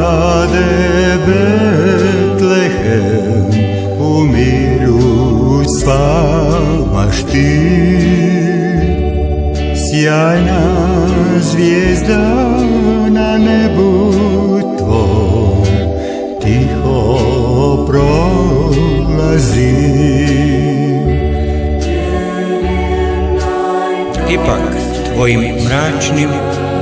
grade Betlehem, u miru spavaš ti. Sjajna zvijezda na nebu tvom tiho prolazi. Ipak tvojim mračnim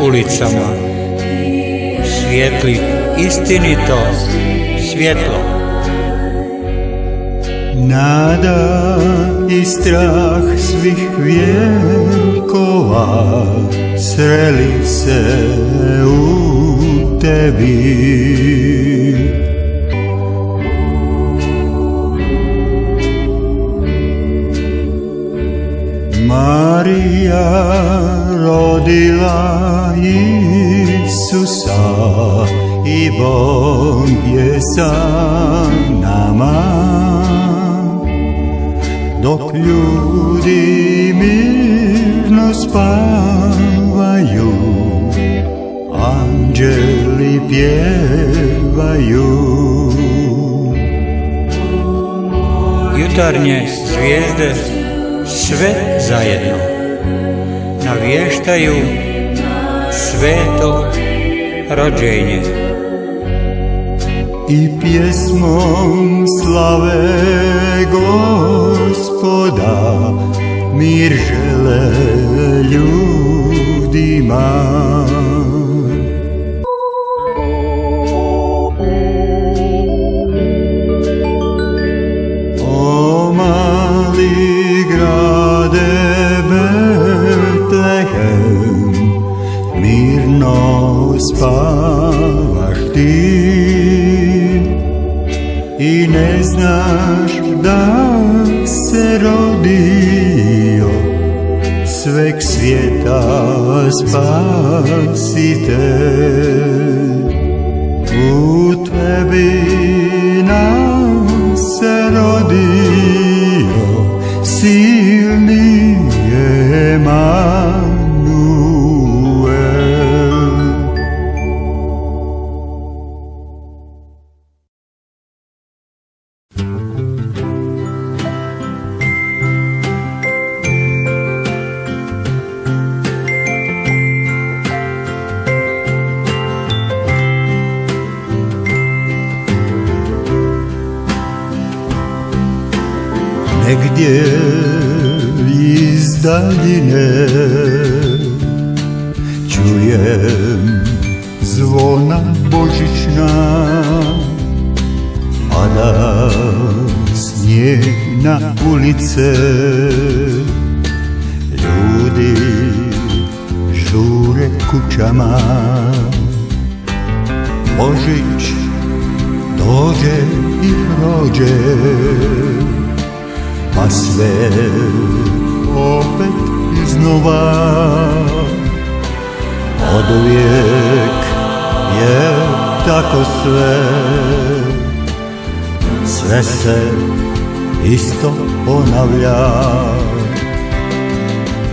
ulicama svijetli istinito svjetlo. Nada i strah svih vjekova sreli se u tebi. Marija rodila Isusa i Bog je sa nama. Dok ljudi mirno spavaju, anđeli pjevaju. Jutarnje zvijezde sve zajedno navještaju sveto rođenje. I pjesmom slave Gospoda mir žele ljudima. O mali grade Betlehem, mirno spavaš ti. I ne znaš da se rodio sveg svijeta spasitelj. U tebi nam se rodio silni Emanuel. Negdje iz daljine čujem zvona božićna, pada snijeg na ulice, ljudi žure kućama. Božić dođe i prođe, a sve opet iznova. Oduvijek je tako sve, sve se isto ponavlja.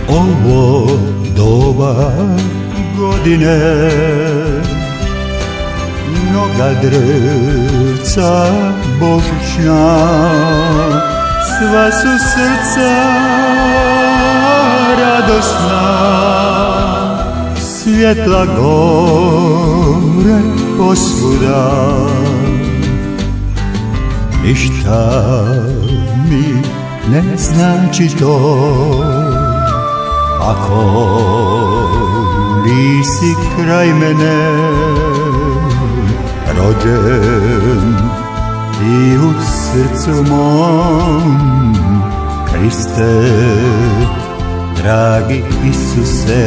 Ovo doba godine, mnoga drvca božićna, sva su srca radosna, svjetla gore posvuda. Ništa mi ne znači to, ako nisi kraj mene rođen. I u srcu mom, Kriste, dragi Isuse.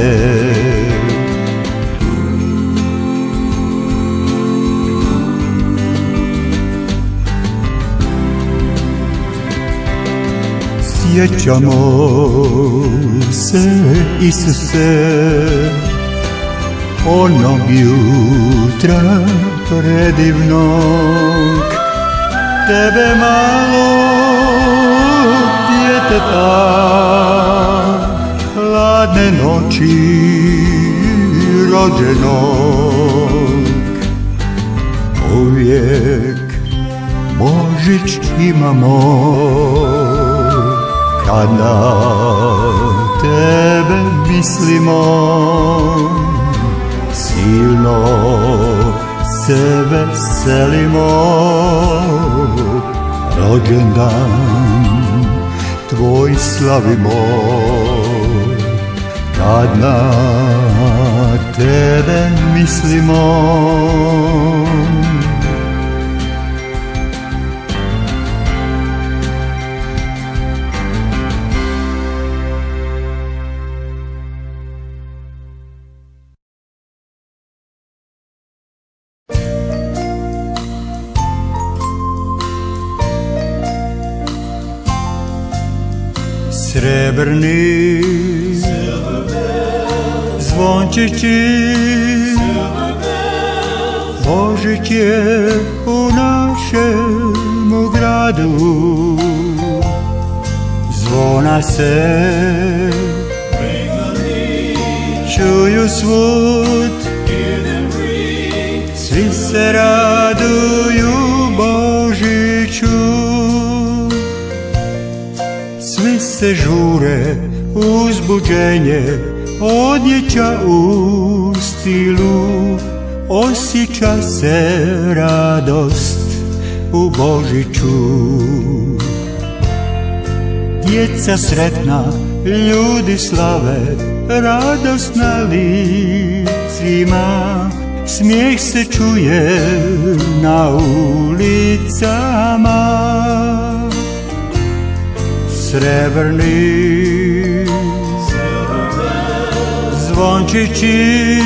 Sjećamo se, Isuse, onog jutra predivnog, tebe malog djeteta, hladne noći rođenog. Božić imamo, kad na tebe mislimo, silno se veselimo. Rođendan tvoj slavimo, kad na tebe mislimo. Srebrni zvončići, Božić je u našem gradu. Zvona se čuju svud, svi se raduju Božiću. Svi se žure, uzbuđenje, odjeća u stilu, osjeća se radost u Božiću. Djeca sretna, ljudi slave, radost na licima, smijeh se čuje na ulicama. Srebrni zvončići,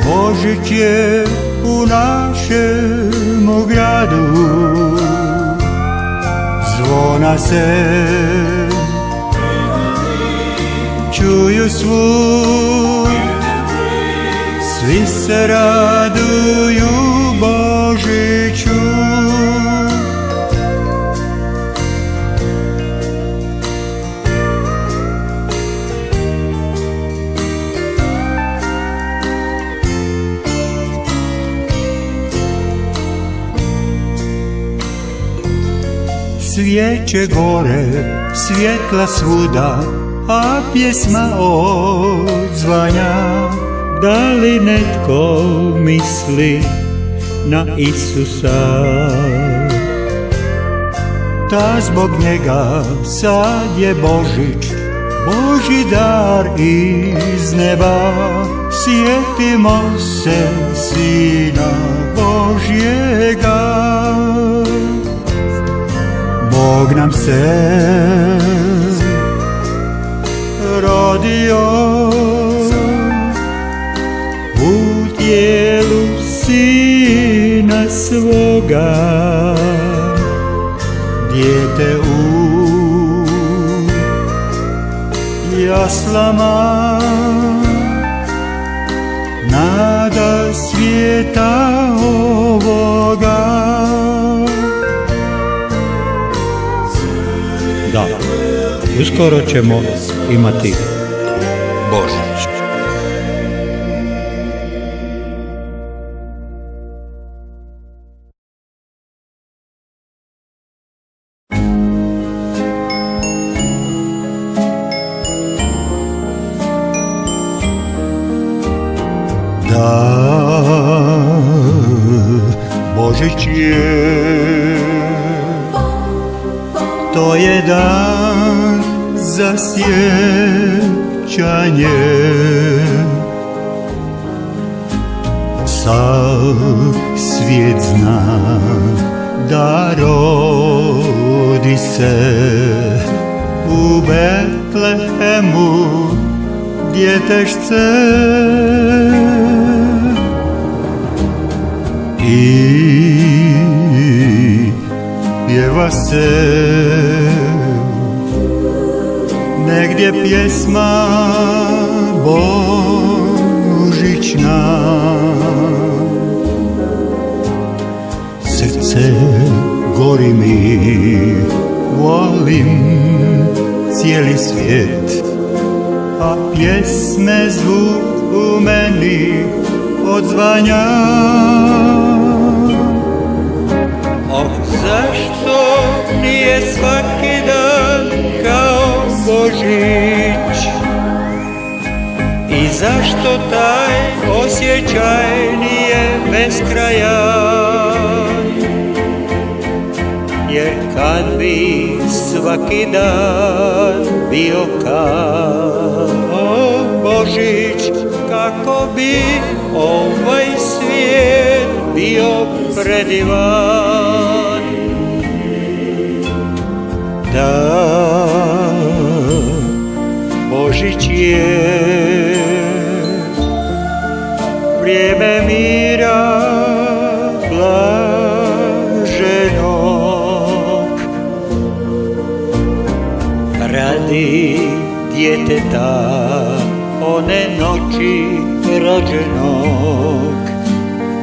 Božić je u našem gradu. Zvona se čuju svud, svi se raduju Božiću. Svijeće gore, svjetla svuda, a pjesma odzvanja. Da li netko misli na Isusa? Ta zbog njega sad je Božić, Božji dar iz neba. Sjetimo se Sina Božjega. Bog nam se rodio u tijelu Sina svoga. Dijete u jaslama, nada svijeta ovoga. Da, uskoro ćemo imati Božić. Da, Božić je, to je dan za sjećanje. Sav svijet zna da rodi se u Betlehemu djetešce. I pjeva se negdje pjesma božićna. Srce gori mi, volim cijeli svijet, a pjesme zvuk u meni odzvanja. zašto nije svaki dan kao Božić? I zašto taj osjećaj nije beskrajan? Jer kad bi svaki dan bio kao Božić, kako bi ovaj svijet bio predivan. Da, Božić je vrijeme mira blaženog. Radi djeteta one noći rođenog,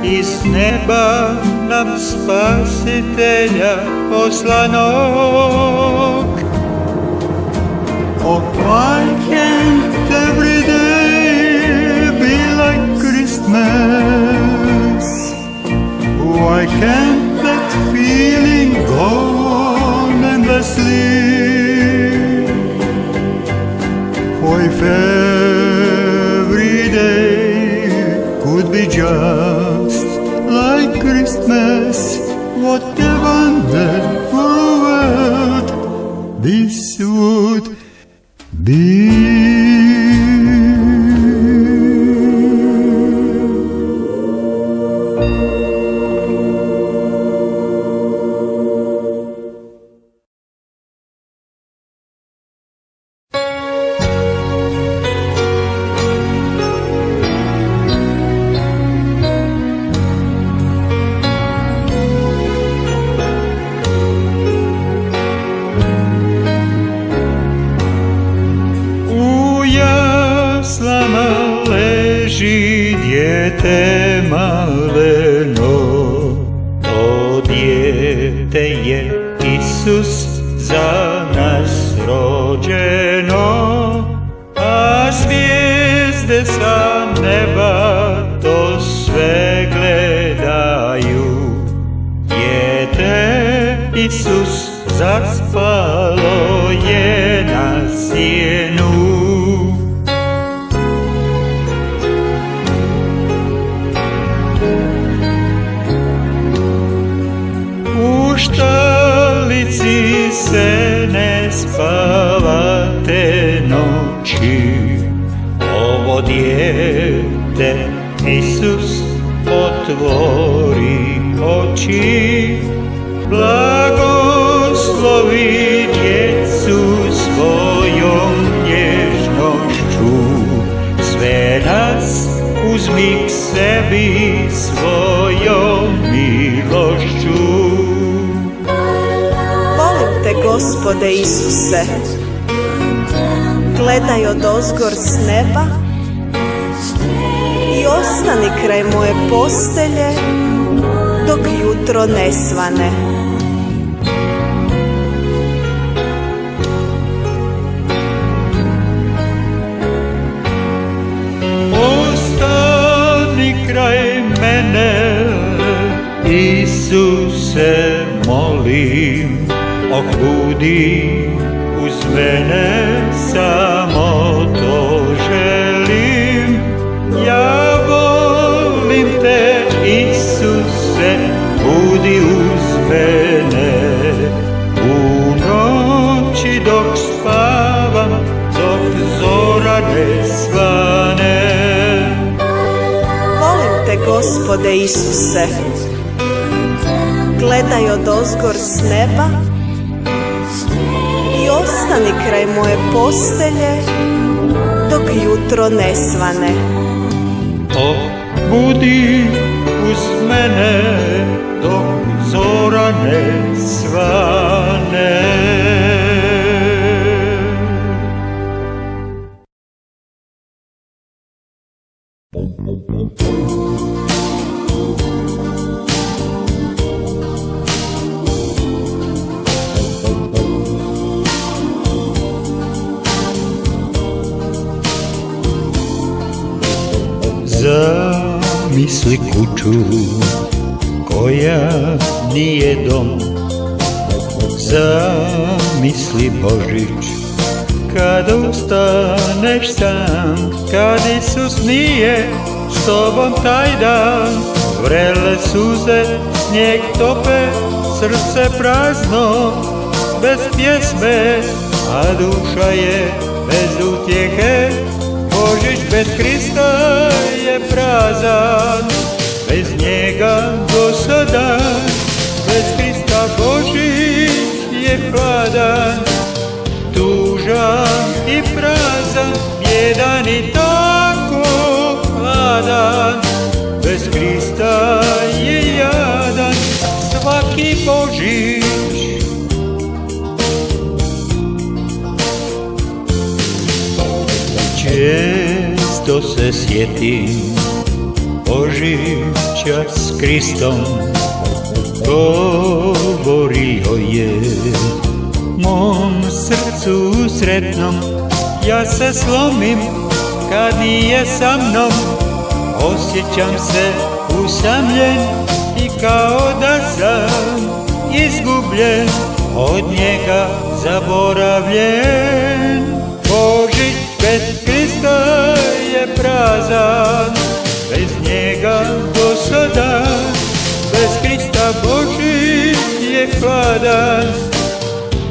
iz neba nam spasitelja poslanog. Oh, why can't every day be like Christmas? Why can't that feeling go on endlessly? Oh, if every day could be just like Christmas, what a wonderful world this would be. Leži dijete maleno, to dijete je Isus za nas rođeno, a zvijezde sa neba to sve gledaju. Dijete Isus zaspalo je na sjenu. U štalici se ne spava te noći, ovo dijete Isus otvori oči, blagoslovi djecu svojom nježnošću, sve nas uzmi k sebi svojom milošću. Volim te, Gospode Isuse, gledaj odozgor s neba i ostani kraj moje postelje dok jutro ne svane. Ostani kraj mene, Isuse, molim, budi uz mene, samo to želim. Ja volim te, Isuse, budi uz mene, u noći dok spavam, dok zora ne svane. Volim te, Gospode Isuse, gledaj odozgor s neba i ostani kraj moje postelje dok jutro ne svane. Budi uz mene dok zora ne svane. Zamisli kuću koja nije dom, Zamisli Božić, kad ustaneš sam, kad Isus nije s tobom taj dan. Vrele suze, snijeg tope, srce prazno, bez pjesme, a duša je bez utjehe. Božić bez Krista je prazan, bez njega dosadan. Bez Krista Božić je hladan, tužan i prazan, bjedan i tako hladan. Bez Krista je jadan svaki Božić. Često se sjetim Božića s Kristom, govorio je mom srcu sretnom. Ja se slomim kad nije sa mnom, osjećam se usamljen i kao da sam izgubljen, od njega zaboravljen. Božić bez Krista je prazan, bez njega dosadan. Bez Krista Božić je hladan,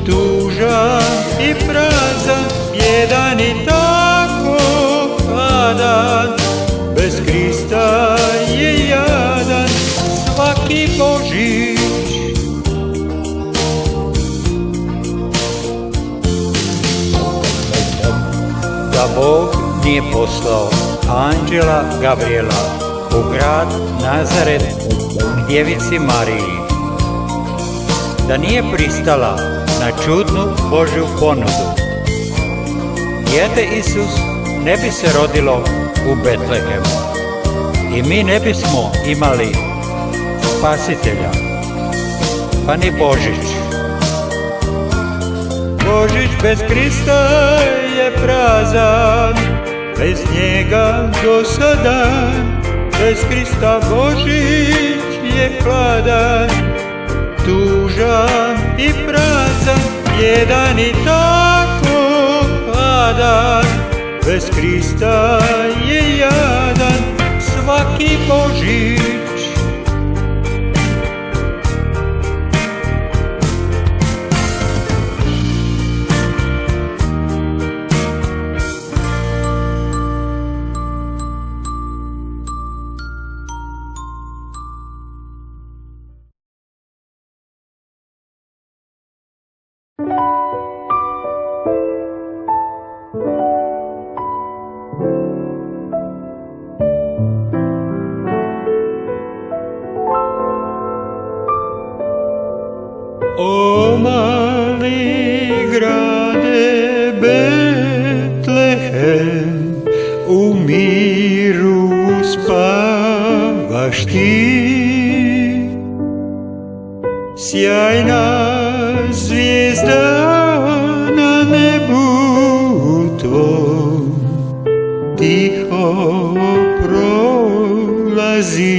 tužan i prazan, bjedan i tako hladan. Bez Krista je jadan svaki Božić. Da Bog nije poslao anđela Gabriela u grad Nazaret k djevici Mariji, da nije pristala na čudnu Božju ponudu, dijete Isus ne bi se rodilo u Betlehemu i mi ne bismo imali spasitelja, pa ni Božić. Božić bez Krista je prazan, bez njega dosadan. Bez Krista Božić je hladan, tužan i prazan, bjedan i tako hladan. Bez Krista je jadan svaki Božić. O mali grade Betlehem, u miru spavaš ti. Sjajna zvijezda na nebu tvom tiho prolazi,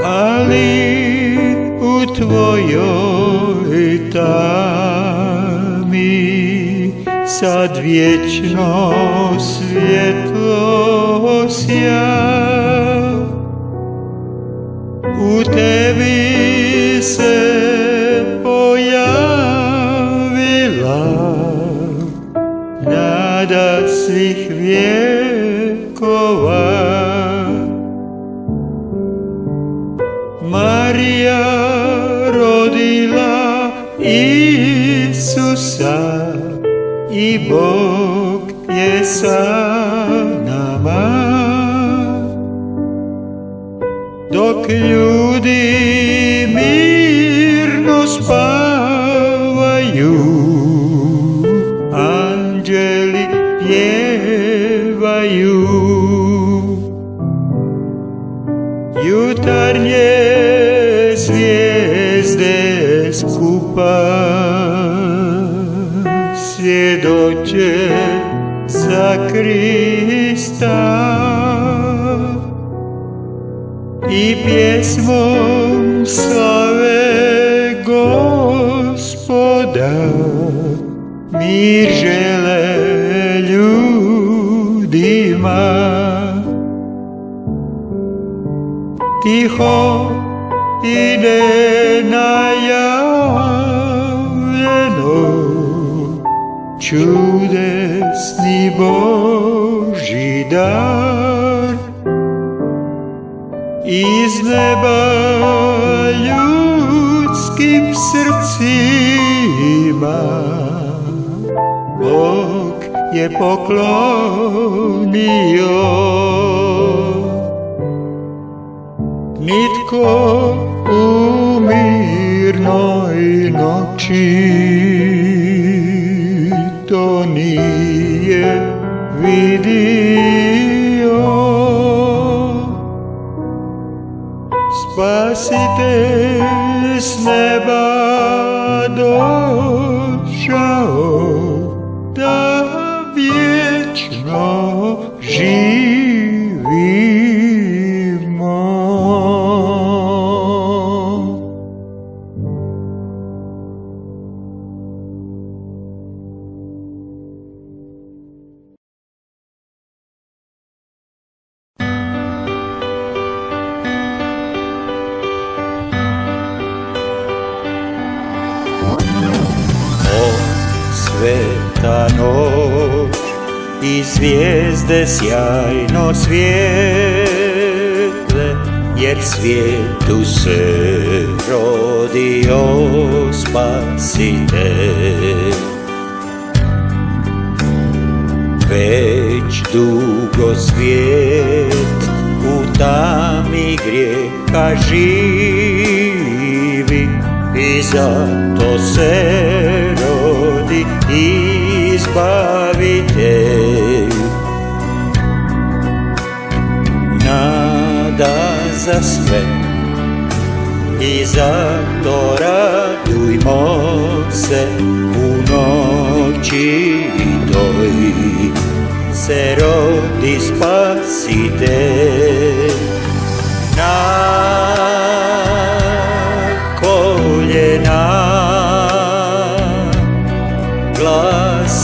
ali u tvojoj tami sad vječno svjetlo sja. U tebi se pojavila nada svih vjekova. Marija rodila Isusa i Bog je sa nama. Dok ljudi mirno spavaju, anđeli pjevaju. Jutarnje zvijezde skupa svjedoče za Krista i pjesmom slave mir žele ljudima. Tiho ide najavljeno, čudesni Božji dar. Iz neba ljudskim srcima Bog je poklonio. Nitko u mirnoj noći to nije vidio. Spasitelj s neba došao da vječno živimo. Sveta noć i zvijezde sjajno svijetle, jer svijetu se rodio Spasitelj. Već dugo svijet u tami grijeha živi i zato se rodi Izbavitelj. Nada za sve i zato radujmo se u noći toj se rodi Spasitelj. Na koljena glas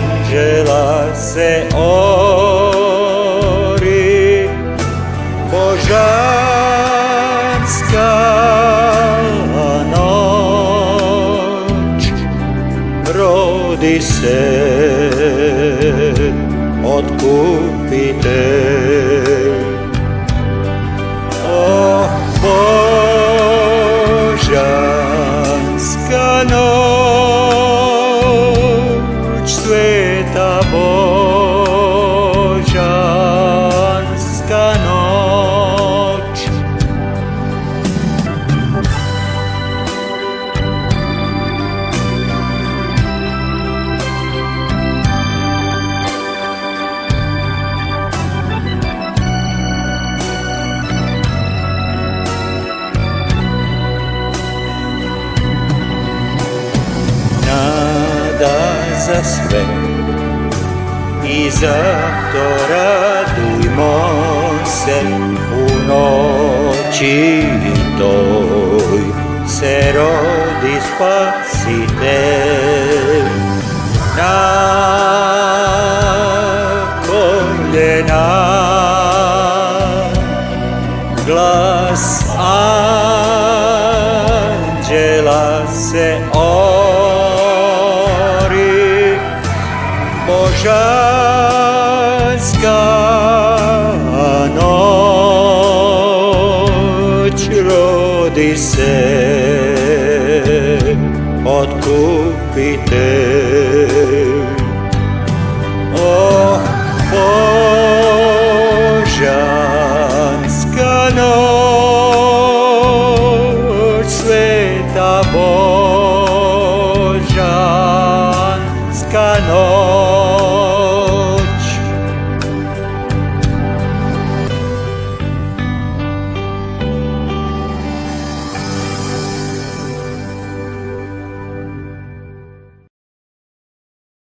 anđela se ori, božanska noć, rodi se otkupitelj. Oh, božanska noć, sveta božanska noć. Za sve i zato radujmo se u noći toj se rodi Spasitelj. Na koljena glas anđela se božanska noć, rodi se otkupitelj. Oh, božanska